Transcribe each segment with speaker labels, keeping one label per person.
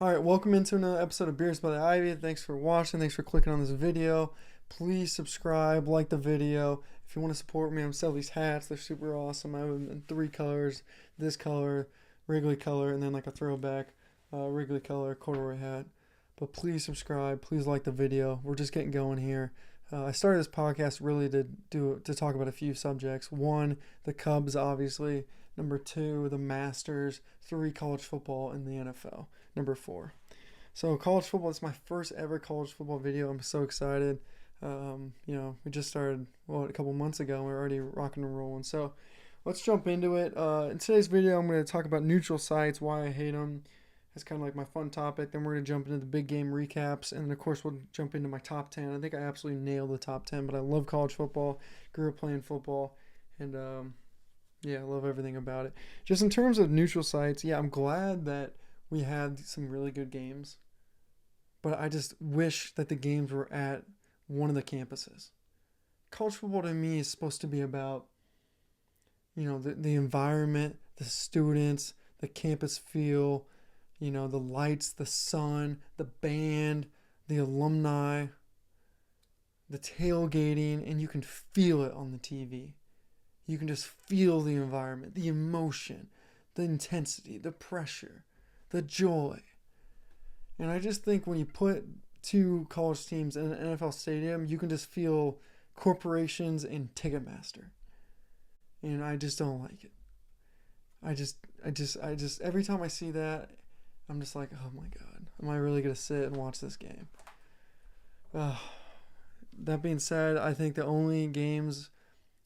Speaker 1: All right, welcome into another episode of Beers by the Ivy. Thanks for watching. Thanks for clicking on this video. Please subscribe, like the video. If you want to support me, I'm selling these hats. They're super awesome. I have them in three colors: this color, Wrigley color, and then like a throwback Wrigley color corduroy hat. But please subscribe. Please like the video. We're just getting going here. I started this podcast really to talk about a few subjects. One, the Cubs, obviously. Number two, the Masters. Three, college football and the NFL. Number four. So college football. It's my first ever college football video. I'm so excited. We just started a couple months ago. And we're already rocking and rolling. So let's jump into it. In today's video, I'm going to talk about neutral sites, why I hate them. That's kind of like my fun topic. Then we're going to jump into the big game recaps. And then, of course, we'll jump into my top 10. I think I absolutely nailed the top 10, but I love college football. Grew up playing football. And, I love everything about it. Just in terms of neutral sites, yeah, I'm glad that we had some really good games. But I just wish that the games were at one of the campuses. College football to me is supposed to be about, the environment, the students, the campus feel, the lights, the sun, the band, the alumni, the tailgating, and you can feel it on the TV. You can just feel the environment, the emotion, the intensity, the pressure, the joy. And I just think when you put two college teams in an NFL stadium, you can just feel corporations and Ticketmaster. And I just don't like it. I just, every time I see that, I'm just like, oh my God, am I really going to sit and watch this game? That being said, I think the only games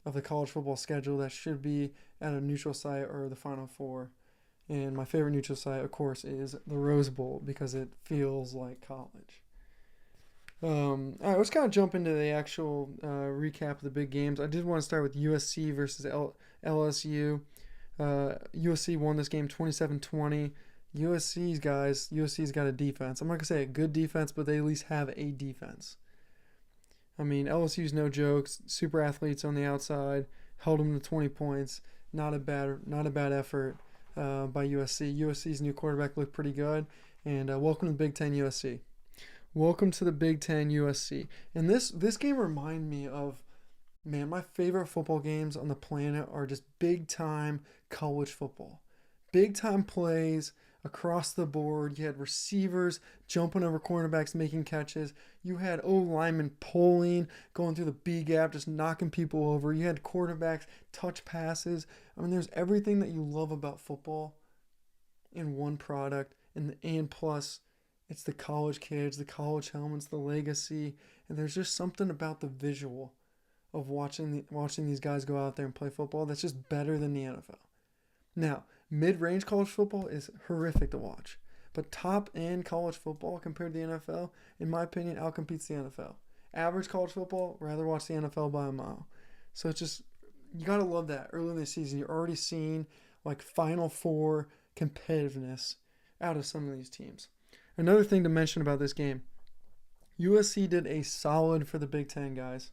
Speaker 1: of the college football schedule that should be at a neutral site are the Final Four. And my favorite neutral site, of course, is the Rose Bowl because it feels like college. All right, let's kind of jump into the actual recap of the big games. I did want to start with USC versus LSU. USC won this game 27-20. USC's got a defense. I'm not going to say a good defense, but they at least have a defense. I mean, LSU's no jokes. Super athletes on the outside. Held them to 20 points. Not a bad effort by USC. USC's new quarterback looked pretty good. And welcome to the Big Ten USC. Welcome to the Big Ten USC. And this game reminded me of, man, my favorite football games on the planet are just big time college football. Big time plays across the board. You had receivers jumping over cornerbacks, making catches. You had O linemen pulling, going through the B gap, just knocking people over. You had quarterbacks touch passes. I mean, there's everything that you love about football in one product. And plus, it's the college kids, the college helmets, the legacy, and there's just something about the visual of watching these guys go out there and play football that's just better than the NFL. Now, mid-range college football is horrific to watch, but top-end college football compared to the NFL, in my opinion, outcompetes the NFL. Average college football, rather watch the NFL by a mile. So it's just, you gotta love that. Early in the season, you're already seeing like Final Four competitiveness out of some of these teams. Another thing to mention about this game, USC did a solid for the Big Ten, guys.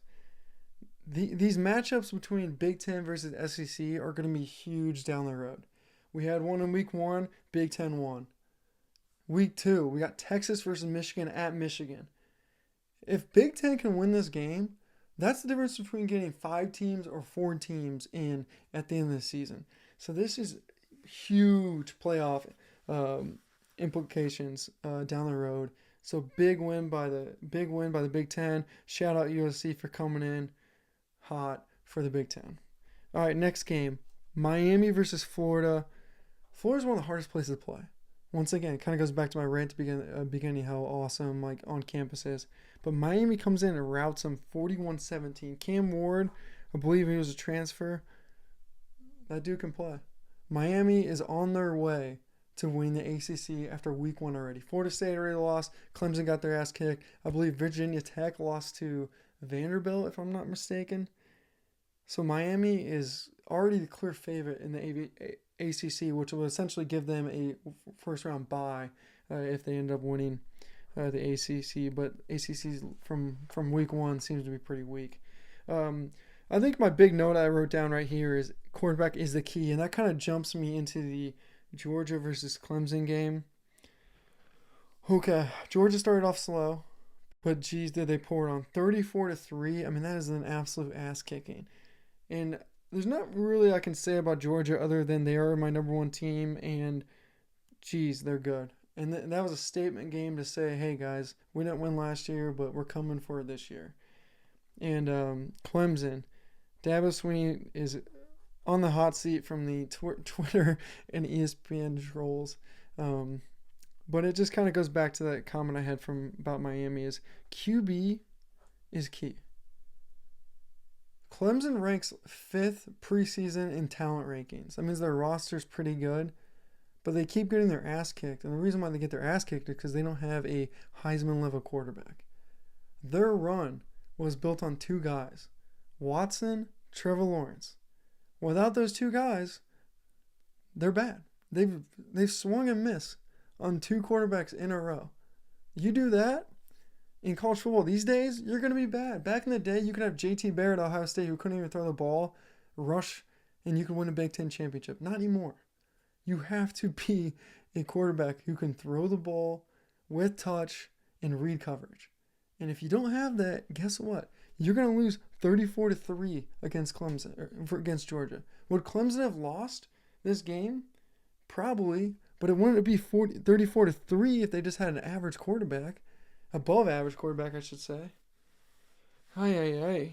Speaker 1: These matchups between Big Ten versus SEC are going to be huge down the road. We had one in week 1, Big Ten won. Week 2, we got Texas versus Michigan at Michigan. If Big Ten can win this game, that's the difference between getting 5 teams or 4 teams in at the end of the season. So this is huge playoff implications down the road. So big win by the Big Ten. Shout out USC for coming in hot for the Big Ten. All right, next game, Miami versus Florida. Florida's one of the hardest places to play. Once again, it kind of goes back to my rant at the beginning how awesome like on campus is. But Miami comes in and routs them 41-17. Cam Ward, I believe he was a transfer. That dude can play. Miami is on their way to win the ACC after week 1 already. Florida State already lost. Clemson got their ass kicked. I believe Virginia Tech lost to Vanderbilt, if I'm not mistaken. So Miami is already the clear favorite in the ACC, which will essentially give them a first-round bye if they end up winning the ACC. But ACC from week 1 seems to be pretty weak. I think my big note I wrote down right here is quarterback is the key, and that kind of jumps me into the Georgia versus Clemson game. Okay, Georgia started off slow, but geez, did they pour it on 34-3? I mean, that is an absolute ass kicking. And there's not really I can say about Georgia other than they are my number one team, and geez, they're good. And that was a statement game to say, hey guys, we didn't win last year, but we're coming for it this year. And Clemson, Dabo Swinney is on the hot seat from the Twitter and ESPN trolls. Um, but it just kind of goes back to that comment I had from about Miami is QB is key. Clemson ranks fifth preseason in talent rankings. That means their roster's pretty good, but they keep getting their ass kicked. And the reason why they get their ass kicked is because they don't have a Heisman level quarterback. Their run was built on two guys, Watson, Trevor Lawrence. Without those two guys, they're bad. They've swung and missed on two quarterbacks in a row. You do that in college football these days, you're going to be bad. Back in the day, you could have JT Barrett at Ohio State who couldn't even throw the ball, rush, and you could win a Big Ten championship. Not anymore. You have to be a quarterback who can throw the ball with touch and read coverage. And if you don't have that, guess what? You're going to lose 34-3 against Clemson or against Georgia. Would Clemson have lost this game? Probably, but it wouldn't be 34-3 if they just had an average quarterback. Above average quarterback, I should say. Ay.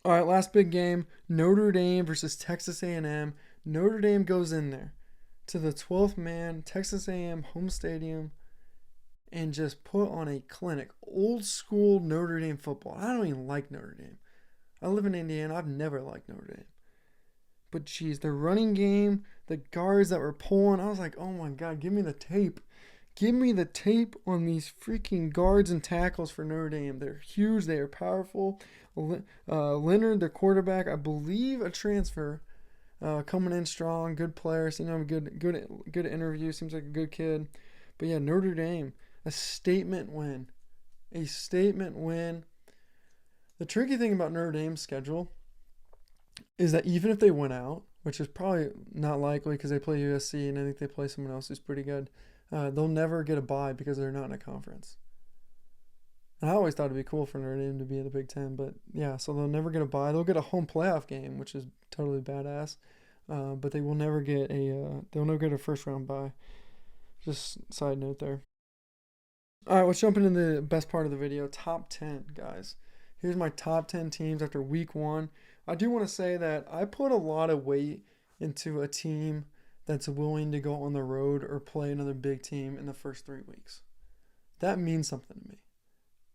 Speaker 1: All right, last big game, Notre Dame versus Texas A&M. Notre Dame goes in there to the 12th man, Texas A&M home stadium, and just put on a clinic. Old school Notre Dame football. I don't even like Notre Dame. I live in Indiana. I've never liked Notre Dame. But geez, the running game, the guards that were pulling, I was like, oh my God, give me the tape. Give me the tape on these freaking guards and tackles for Notre Dame. They're huge. They are powerful. Leonard, the quarterback, I believe a transfer, coming in strong. Good player. Seems to have a good interview. Seems like a good kid. But yeah, Notre Dame, a statement win. A statement win. The tricky thing about Notre Dame's schedule is that even if they win out, which is probably not likely because they play USC and I think they play someone else who's pretty good, they'll never get a bye because they're not in a conference. And I always thought it'd be cool for Notre Dame to be in the Big Ten, but yeah, so they'll never get a bye. They'll get a home playoff game, which is totally badass, but they will never get they'll never get a first round bye. Just side note there. All right, let's jump into the best part of the video, top 10, guys. Here's my top 10 teams after week one. I do want to say that I put a lot of weight into a team that's willing to go on the road or play another big team in the first 3 weeks. That means something to me.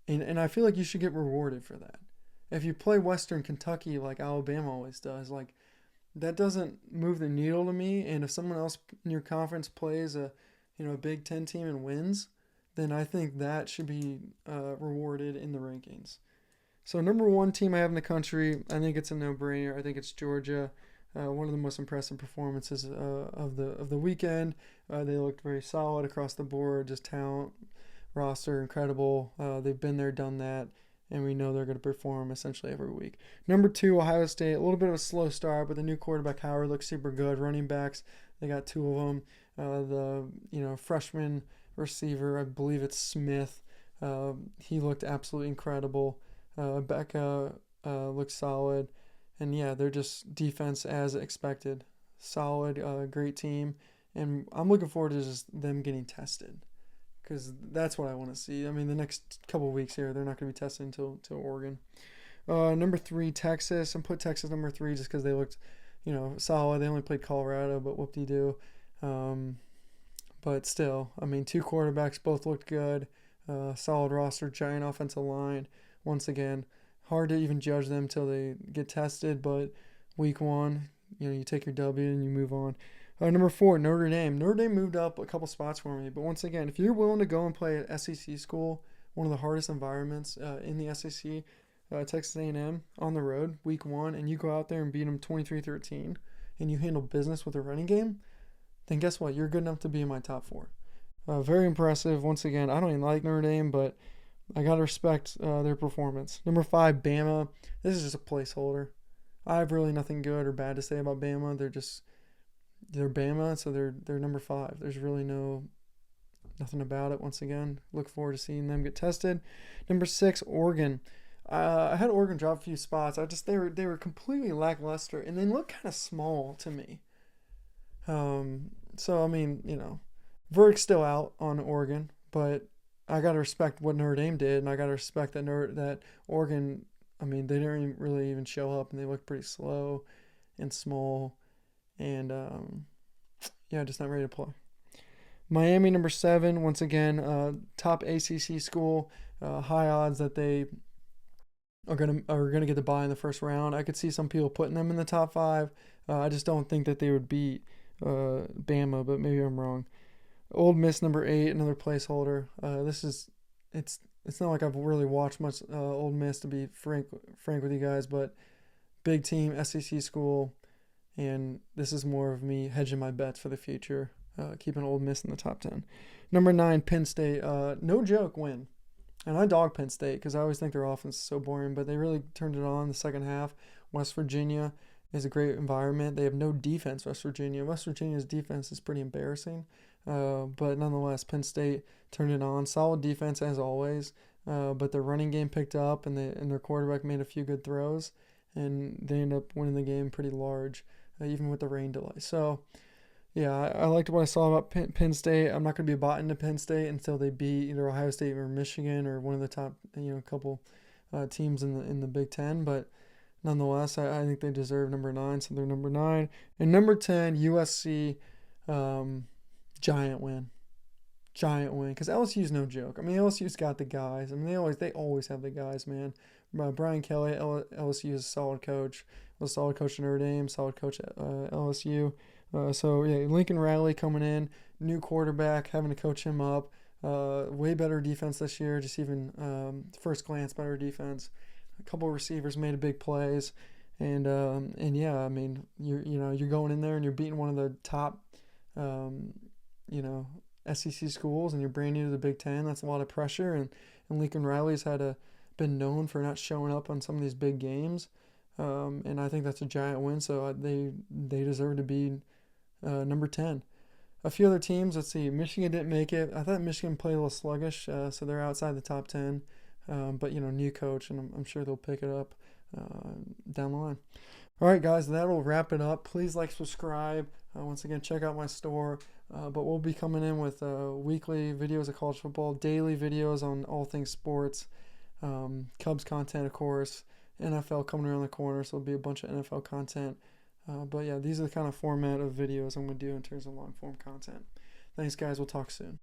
Speaker 1: And I feel like you should get rewarded for that. If you play Western Kentucky like Alabama always does, like that doesn't move the needle to me. And if someone else in your conference plays a Big Ten team and wins, then I think that should be rewarded in the rankings. So number one team I have in the country, I think it's a no-brainer. I think it's Georgia. One of the most impressive performances of the weekend. They looked very solid across the board, just talent, roster, incredible. They've been there, done that, and we know they're going to perform essentially every week. Number two, Ohio State. A little bit of a slow start, but the new quarterback Howard looks super good. Running backs, they got two of them. The freshman receiver, I believe it's Smith. He looked absolutely incredible. Becca looked solid. And yeah, they're just defense as expected. Solid, great team. And I'm looking forward to just them getting tested because that's what I want to see. I mean, the next couple of weeks here, they're not going to be tested until Oregon. Number three, Texas. And put Texas number three just because they looked, solid. They only played Colorado, but whoop-de-doo. But still, I mean, two quarterbacks both looked good. Solid roster, giant offensive line. Once again, hard to even judge them until they get tested, but week one, you take your W and you move on. Number four, Notre Dame. Notre Dame moved up a couple spots for me, but once again, if you're willing to go and play at SEC school, one of the hardest environments in the SEC, Texas A&M on the road, week one, and you go out there and beat them 23-13, and you handle business with a running game, then guess what? You're good enough to be in my top four. Very impressive. Once again, I don't even like Notre Dame, but I got to respect their performance. Number five, Bama. This is just a placeholder. I have really nothing good or bad to say about Bama. They're Bama, so they're number five. There's really no nothing about it. Once again, look forward to seeing them get tested. Number 6, Oregon. I had Oregon drop a few spots. They were completely lackluster, and they look kind of small to me. So I mean, verdict's still out on Oregon, but I gotta respect what Notre Dame did, and I gotta respect that Oregon. I mean, they didn't really even show up, and they looked pretty slow and small, and yeah, just not ready to play. Miami, number 7, once again, top ACC school. High odds that they are gonna get the bye in the first round. I could see some people putting them in the top 5. I just don't think that they would beat Bama, but maybe I'm wrong. Ole Miss, number 8, another placeholder. It's not like I've really watched much Ole Miss, to be frank with you guys, but big team, SEC school, and this is more of me hedging my bets for the future, keeping Ole Miss in the top 10. Number 9, Penn State. No joke win. And I dog Penn State because I always think their offense is so boring, but they really turned it on the second half. West Virginia is a great environment. They have no defense, West Virginia. West Virginia's defense is pretty embarrassing. But nonetheless, Penn State turned it on. Solid defense as always. But their running game picked up, and their quarterback made a few good throws, and they ended up winning the game pretty large, even with the rain delay. So, yeah, I liked what I saw about Penn State. I'm not going to be bought into Penn State until they beat either Ohio State or Michigan or one of the top, couple teams in the Big Ten. But nonetheless, I think they deserve number 9, so they're number 9. And number 10, USC, giant win. Giant win, because LSU's no joke. I mean, LSU's got the guys. I mean, they always have the guys, man. Brian Kelly, LSU is a solid coach. Was a solid coach at Notre Dame, solid coach at LSU. So yeah, Lincoln Riley coming in, new quarterback, having to coach him up. Way better defense this year. Just even first glance, better defense. A couple of receivers made big plays, and yeah, I mean, you're going in there and you're beating one of the top, SEC schools, and you're brand new to the Big Ten. That's a lot of pressure, and Lincoln Riley's been known for not showing up on some of these big games, and I think that's a giant win. So they deserve to be number 10. A few other teams, let's see. Michigan didn't make it. I thought Michigan played a little sluggish, so they're outside the top 10. But new coach, and I'm sure they'll pick it up down the line. All right, guys, that'll wrap it up. Please like, subscribe. Once again, check out my store. But we'll be coming in with weekly videos of college football, daily videos on all things sports, Cubs content, of course, NFL coming around the corner, so there'll be a bunch of NFL content. But yeah, these are the kind of format of videos I'm going to do in terms of long form content. Thanks, guys. We'll talk soon.